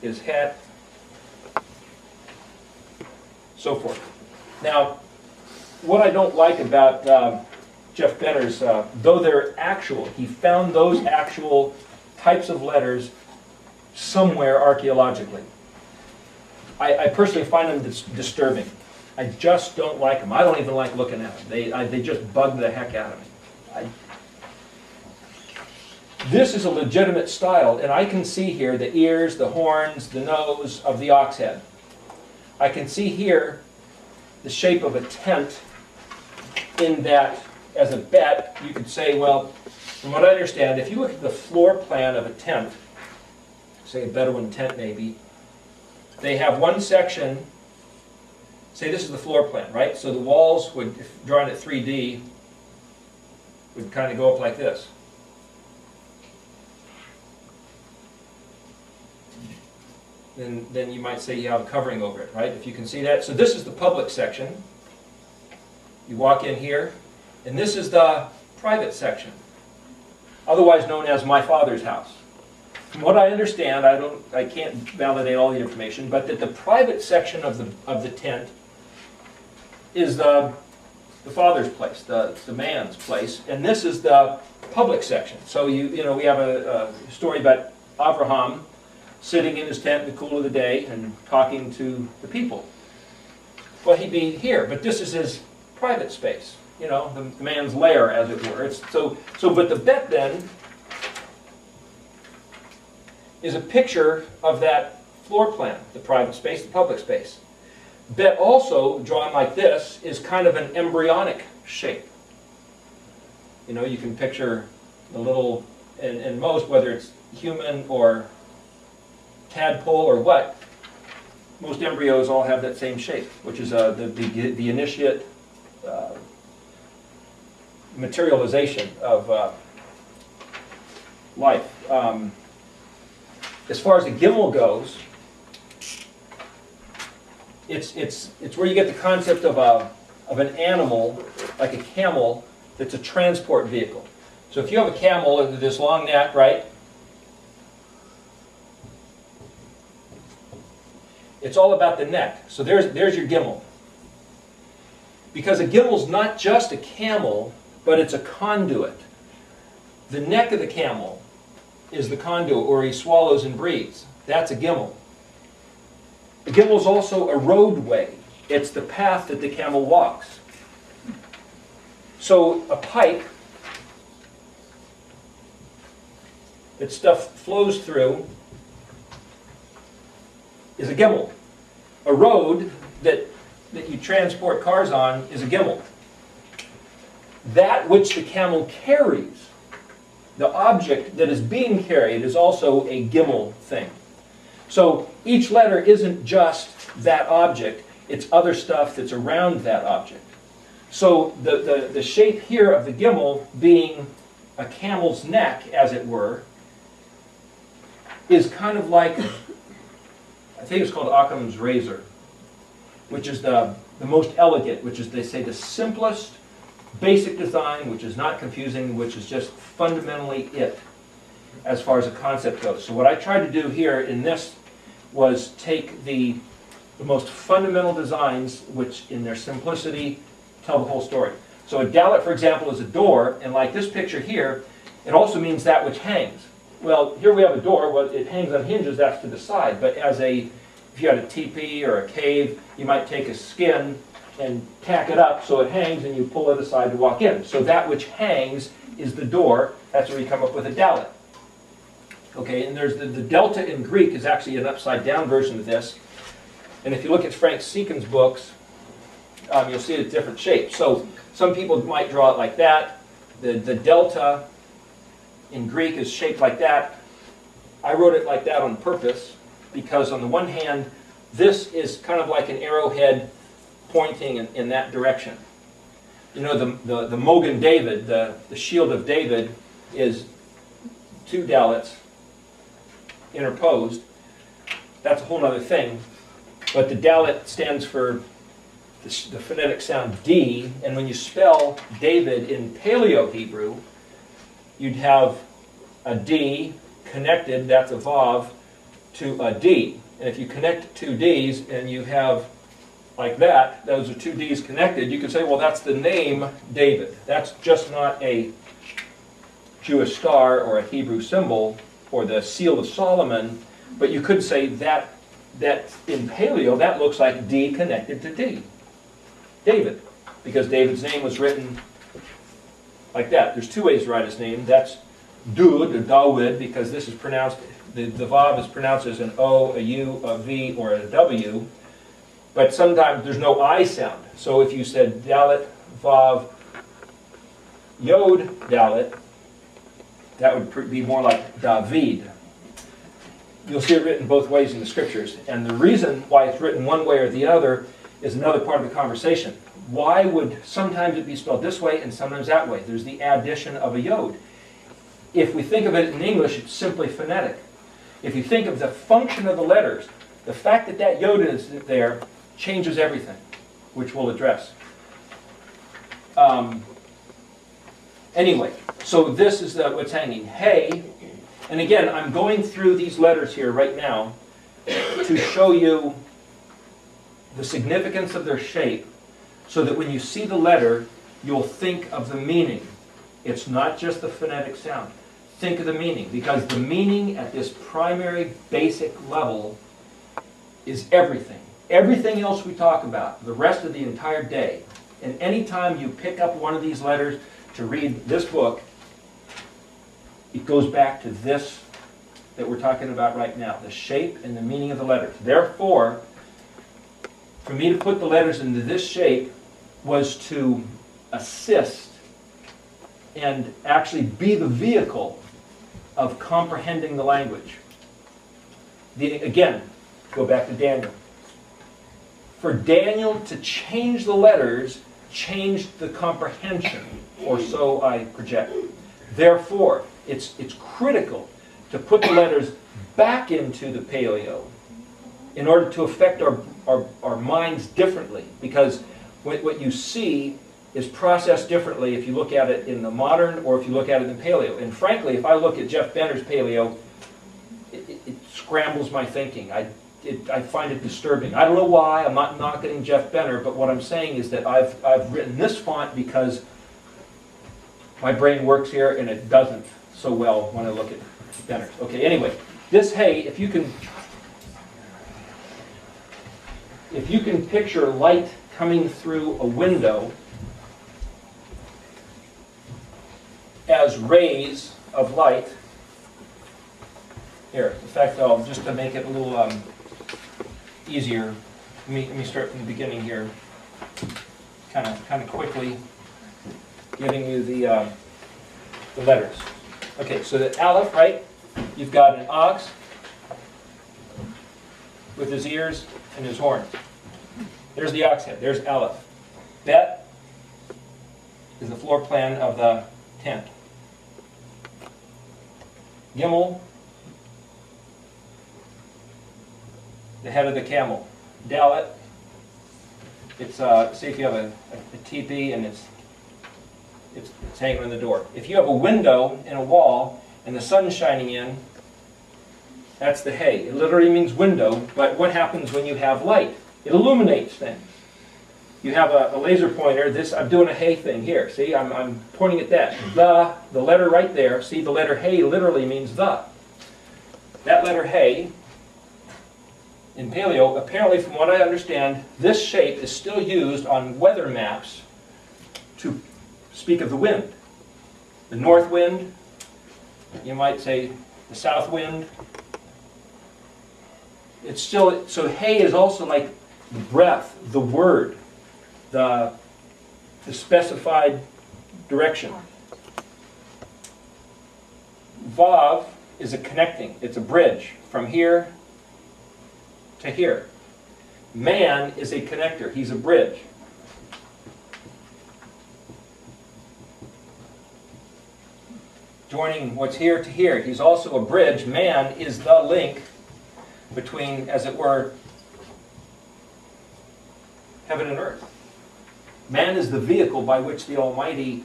his Het, so forth. Now, what I don't like about Jeff Benner's, though they're actual, he found those actual types of letters somewhere archaeologically. I personally find them disturbing. I just don't like them. I don't even like looking at them. They just bug the heck out of me. This is a legitimate style, and I can see here the ears, the horns, the nose of the ox head. I can see here the shape of a tent, in that, as a bet, you could say, well, from what I understand, if you look at the floor plan of a tent, say a Bedouin tent maybe, they have one section, say this is the floor plan, right? So the walls would, if drawn at 3D, would kind of go up like this. Then you might say you have a covering over it, right? If you can see that. So this is the public section. You walk in here, and this is the private section, otherwise known as my father's house. From what I understand, I can't validate all the information, but that the private section of the tent is the father's place, the man's place, and this is the public section. So you know, we have a story about Abraham sitting in his tent in the cool of the day and talking to the people. Well, he'd be here, but this is his private space, you know, the man's lair, as it were. But the bet then is a picture of that floor plan, the private space, the public space. Bet also, drawn like this, is kind of an embryonic shape. You know, you can picture the little, and most, whether it's human or tadpole or what, most embryos all have that same shape, which is the initiate materialization of life. As far as the Gimel goes, it's where you get the concept of an animal, like a camel, that's a transport vehicle. So if you have a camel with this long neck, right? It's all about the neck. So there's your gimel. Because a gimel's not just a camel, but it's a conduit. The neck of the camel is the conduit where he swallows and breathes. That's a gimel. A gimel is also a roadway. It's the path that the camel walks. So a pipe that stuff flows through is a gimel. A road that you transport cars on is a gimel. That which the camel carries, the object that is being carried, is also a gimel thing. So each letter isn't just that object, it's other stuff that's around that object. So the shape here of the gimel being a camel's neck, as it were, is kind of like, I think it's called Occam's razor, which is the most elegant, which is, they say, the simplest basic design, which is not confusing, which is just fundamentally it, as far as a concept goes. So what I tried to do here in this was take the most fundamental designs, which in their simplicity tell the whole story. So a dallet, for example, is a door, and like this picture here, it also means that which hangs. Well, here we have a door, well, it hangs on hinges, that's to the side, but if you had a teepee or a cave, you might take a skin and tack it up so it hangs, and you pull it aside to walk in. So that which hangs is the door. That's where you come up with a dallet. Okay, and there's the delta in Greek is actually an upside down version of this. And if you look at Frank Seekin's books, you'll see it different shapes. So some people might draw it like that. The delta in Greek is shaped like that. I wrote it like that on purpose because on the one hand, this is kind of like an arrowhead pointing in that direction. You know, the Mogan David, the shield of David, is two dallets interposed. That's a whole other thing. But the dallet stands for the phonetic sound D, and when you spell David in Paleo Hebrew, you'd have a D connected, that's a Vav, to a D. And if you connect two Ds and you have like that, those are two Ds connected, you could say, well, that's the name David. That's just not a Jewish star or a Hebrew symbol or the seal of Solomon, but you could say that in Paleo, that looks like D connected to D. David, because David's name was written like that. There's two ways to write his name. That's Dud, or Dawid, because this is pronounced, the Vav is pronounced as an O, a U, a V, or a W. But sometimes there's no I sound. So if you said Dalet, Vav, Yod, Dalet, that would be more like David. You'll see it written both ways in the scriptures. And the reason why it's written one way or the other is another part of the conversation. Why would sometimes it be spelled this way and sometimes that way? There's the addition of a Yod. If we think of it in English, it's simply phonetic. If you think of the function of the letters, the fact that that Yod is there changes everything, which we'll address. Anyway, so this is what's hanging. Hey, and again, I'm going through these letters here right now to show you the significance of their shape so that when you see the letter, you'll think of the meaning. It's not just the phonetic sound. Think of the meaning, because the meaning at this primary basic level is everything. Everything else we talk about, the rest of the entire day. And anytime you pick up one of these letters to read this book, it goes back to this that we're talking about right now, the shape and the meaning of the letters. Therefore, for me to put the letters into this shape was to assist and actually be the vehicle of comprehending the language. Again, go back to Daniel. For Daniel to change the letters changed the comprehension, or so I project. Therefore, it's critical to put the letters back into the Paleo in order to affect our minds differently. Because what you see is processed differently if you look at it in the modern or if you look at it in paleo. And frankly, if I look at Jeff Benner's paleo, it scrambles my thinking. I find it disturbing. I don't know why. I'm not knocking Jeff Benner, but what I'm saying is that I've written this font because my brain works here and it doesn't so well when I look at Benner's. Okay, anyway, this hay, if you can picture light coming through a window as rays of light. Here, in fact, just to make it a little easier, let me start from the beginning here, kind of quickly, giving you the letters. Okay, so the Aleph, right? You've got an ox with his ears and his horns. There's the ox head. There's Aleph. Bet is the floor plan of the tent. Gimel, the head of the camel. Dalet, it's say if you have a teepee and it's hanging on the door. If you have a window in a wall and the sun's shining in, that's the hay. It literally means window, but what happens when you have light? It illuminates things. You have a laser pointer. I'm doing a hay thing here. See, I'm pointing at that. The letter right there. See, the letter hay literally means the. That letter hay, in paleo, apparently from what I understand, this shape is still used on weather maps to speak of the wind. The north wind, you might say the south wind. It's still, so hay is also like the breath, the word, the specified direction. Vav is a connecting, it's a bridge from here to here. Man is a connector, he's a bridge. Joining what's here to here, he's also a bridge. Man is the link between, as it were, heaven and earth. Man is the vehicle by which the Almighty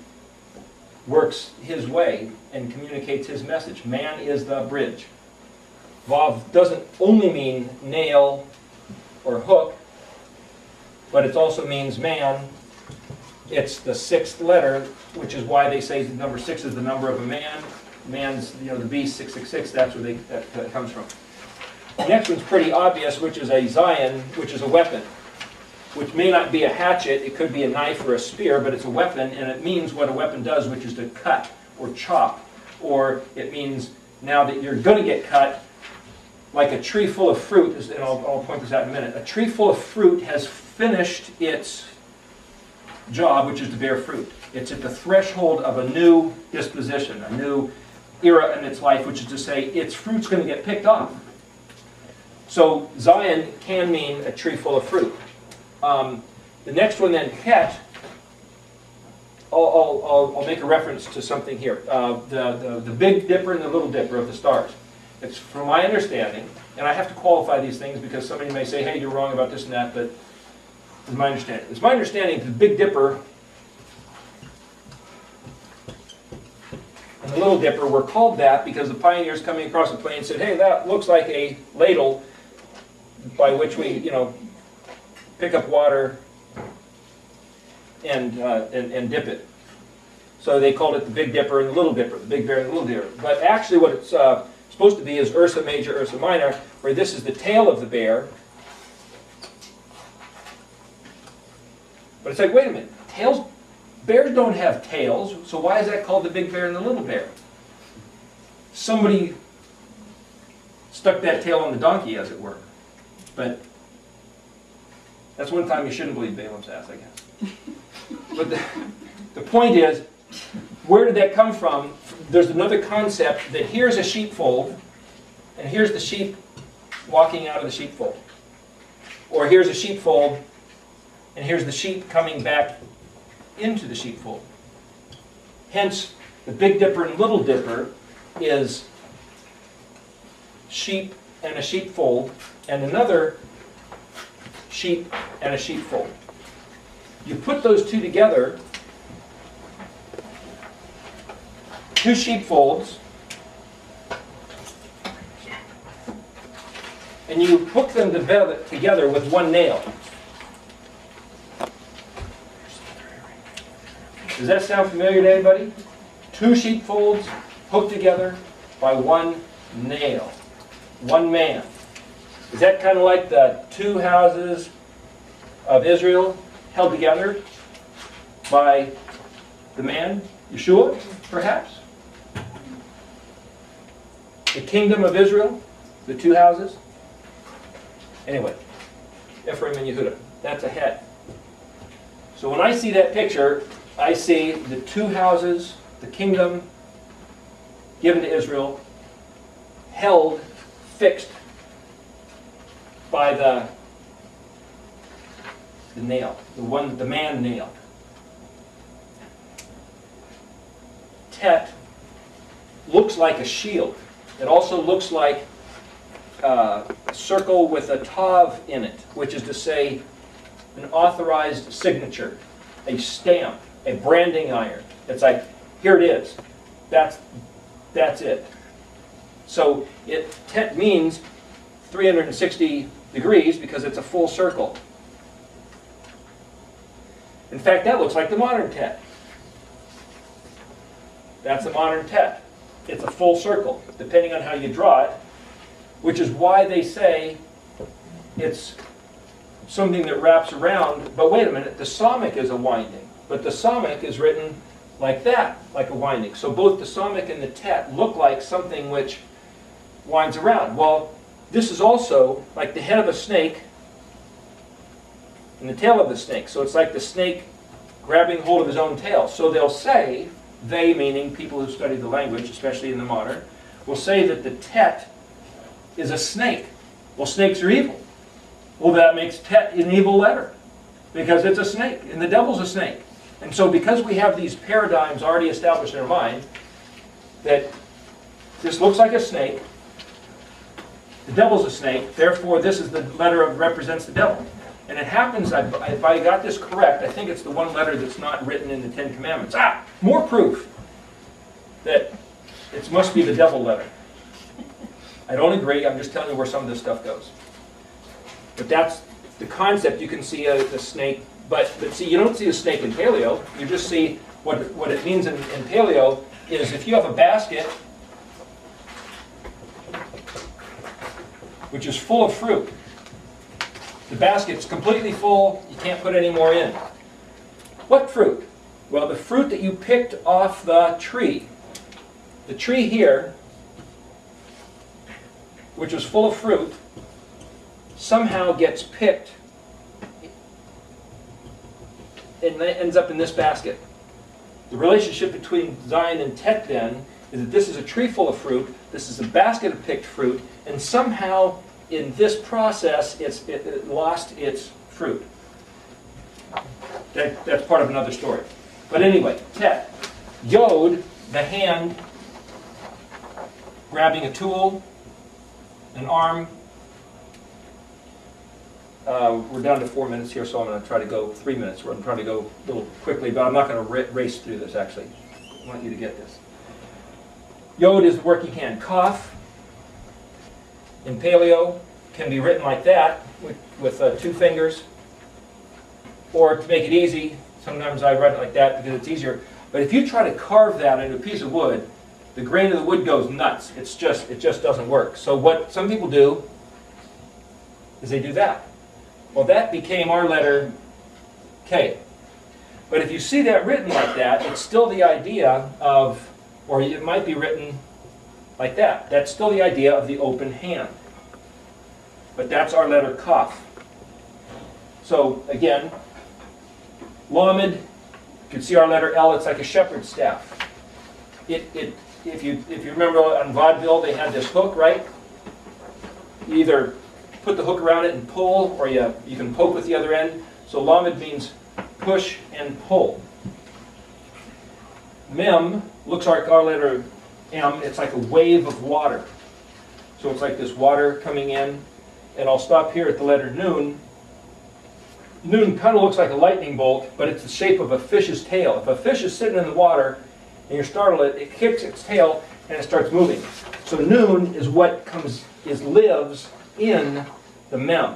works His way and communicates His message. Man is the bridge. Vav doesn't only mean nail or hook, but it also means man. It's the sixth letter, which is why they say the number 6 is the number of a man. Man's, the beast, 666, that's where that comes from. The next one's pretty obvious, which is a Zion, which is a weapon, which may not be a hatchet, it could be a knife or a spear, but it's a weapon, and it means what a weapon does, which is to cut or chop, or it means now that you're going to get cut, like a tree full of fruit, and I'll point this out in a minute. A tree full of fruit has finished its job, which is to bear fruit. It's at the threshold of a new disposition, a new era in its life, which is to say its fruit's going to get picked off. So Zion can mean a tree full of fruit. The next one then, Het, I'll make a reference to something here. The Big Dipper and the Little Dipper of the stars. It's from my understanding, and I have to qualify these things because somebody may say, hey, you're wrong about this and that, but it's my understanding. It's my understanding that the Big Dipper and the Little Dipper were called that because the pioneers coming across the plain said, hey, that looks like a ladle by which we, pick up water and dip it. So they called it the Big Dipper and the Little Dipper, the Big Bear and the Little Dipper. But actually what it's supposed to be is Ursa Major, Ursa Minor, where this is the tail of the bear. But it's like, wait a minute, bears don't have tails, so why is that called the Big Bear and the Little Bear? Somebody stuck that tail on the donkey, as it were. But that's one time you shouldn't believe Balaam's ass, I guess. But the point is, where did that come from? There's another concept that here's a sheepfold, and here's the sheep walking out of the sheepfold. Or here's a sheepfold, and here's the sheep coming back into the sheepfold. Hence, the Big Dipper and Little Dipper is sheep and a sheepfold, and another sheep and a sheepfold. You put those two together, two sheepfolds, and you hook them together with one nail. Does that sound familiar to anybody? Two sheepfolds hooked together by one nail. One man. Is that kind of like the two houses of Israel held together by the man, Yeshua, perhaps? The kingdom of Israel, the two houses? Anyway, Ephraim and Yehuda, that's a head. So when I see that picture, I see the two houses, the kingdom given to Israel, held, fixed by the nail, the man nailed. Tet looks like a shield. It also looks like a circle with a tav in it, which is to say an authorized signature, a stamp, a branding iron. It's like, here it is. That's it. So tet means 360 degrees because it's a full circle. In fact, that looks like the modern tet. That's the modern tet. It's a full circle, depending on how you draw it, which is why they say it's something that wraps around. But wait a minute, the psalmic is a winding. But the psalmic is written like that, like a winding. So both the psalmic and the tet look like something which winds around. Well, this is also like the head of a snake and the tail of the snake. So it's like the snake grabbing hold of his own tail. So they'll say, they meaning people who study the language, especially in the modern, will say that the tet is a snake. Well, snakes are evil. Well, that makes tet an evil letter because it's a snake and the devil's a snake. And so because we have these paradigms already established in our mind that this looks like a snake, the devil's a snake, therefore this is the letter that represents the devil. And it happens, if I got this correct, I think it's the one letter that's not written in the Ten Commandments. More proof that it must be the devil letter. I don't agree, I'm just telling you where some of this stuff goes. But that's the concept. You can see the snake, but see, you don't see a snake in paleo. You just see what it means in paleo is if you have a basket which is full of fruit, the basket's completely full, you can't put any more in. What fruit? Well, the fruit that you picked off the tree. The tree here, which was full of fruit, somehow gets picked and ends up in this basket. The relationship between Zion and Tet then is that this is a tree full of fruit, this is a basket of picked fruit, and somehow in this process it lost its fruit. That's part of another story. But anyway, Tet. Yod, the hand, grabbing a tool, an arm. We're down to 4 minutes here, so I'm going to try to go 3 minutes. I'm trying to go a little quickly, but I'm not going to race through this, actually. I want you to get this. Yod is the working hand. Kaf, in paleo, can be written like that, with 2 fingers. Or to make it easy, sometimes I write it like that because it's easier. But if you try to carve that into a piece of wood, the grain of the wood goes nuts. It just doesn't work. So what some people do is they do that. Well, that became our letter K. But if you see that written like that, it's still the idea of, or it might be written like that. That's still the idea of the open hand. But that's our letter Kaf. So again, Lamed, you can see our letter L, it's like a shepherd's staff. If you remember on vaudeville, they had this hook, right? You either put the hook around it and pull, or you can poke with the other end. So Lamed means push and pull. Mem looks like our letter M. It's like a wave of water. So it's like this water coming in. And I'll stop here at the letter Nun. Nun kind of looks like a lightning bolt, but it's the shape of a fish's tail. If a fish is sitting in the water and you startle it, it kicks its tail and it starts moving. So noon is what lives in the mem.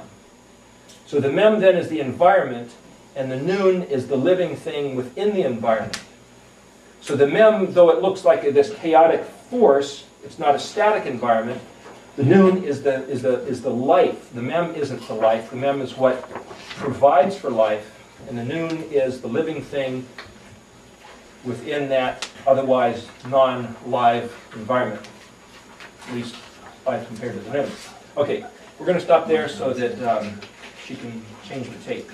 So the mem then is the environment, and the noon is the living thing within the environment. So the mem, though it looks like this chaotic force, it's not a static environment. The noon is the life. The mem isn't the life. The mem is what provides for life, and the noon is the living thing within that otherwise non-live environment, at least live compared to the noon. Okay, we're going to stop there so that she can change the tape.